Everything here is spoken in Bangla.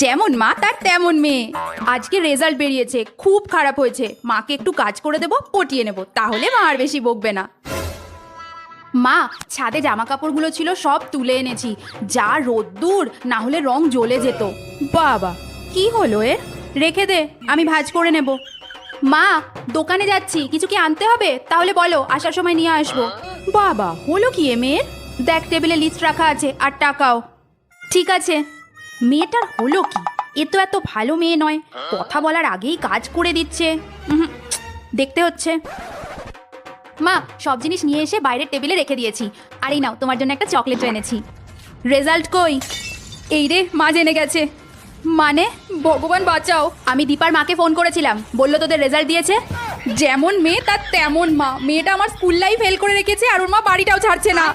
যেমন মা তার তেমন মেয়ে। আজকে রেজাল্ট বেরিয়েছে, খুব খারাপ হয়েছে। মাকে একটু কাজ করে দেবো, পটিয়ে নেব, তাহলে মা আর বেশি বকবে না। মা, ছাদে জামা কাপড়গুলো ছিল সব তুলে এনেছি। যা রোদ্দুর, না হলে রং জ্বলে যেত। বাবা, কি হলো এর? রেখে দে, আমি ভাঁজ করে নেব। মা, দোকানে যাচ্ছি, কিছু কি আনতে হবে? তাহলে বলো, আসার সময় নিয়ে আসবো। বাবা, হলো কি এ মেয়ের? দেখ, টেবিলে লিস্ট রাখা আছে, আর টাকাও। ঠিক আছে। মেয়েটার হলো কি? এ তো এত ভালো মেয়ে নয়, কথা বলার আগেই কাজ করে দিচ্ছে। দেখতে হচ্ছে। মা, সব জিনিস নিয়ে এসে বাইরের টেবিলে রেখে দিয়েছি। আর এই নাও, তোমার জন্য একটা চকলেটও এনেছি। রেজাল্ট কই? এই রে, মা জেনে গেছে। মানে, ভগবান বাঁচাও। আমি দীপার মাকে ফোন করেছিলাম, বললো তোদের রেজাল্ট দিয়েছে। যেমন মেয়ে তার তেমন মা। মেয়েটা আমার স্কুল লাইফ ফেল করে রেখেছে, আর ওর মা বাড়িটাও ছাড়ছে না।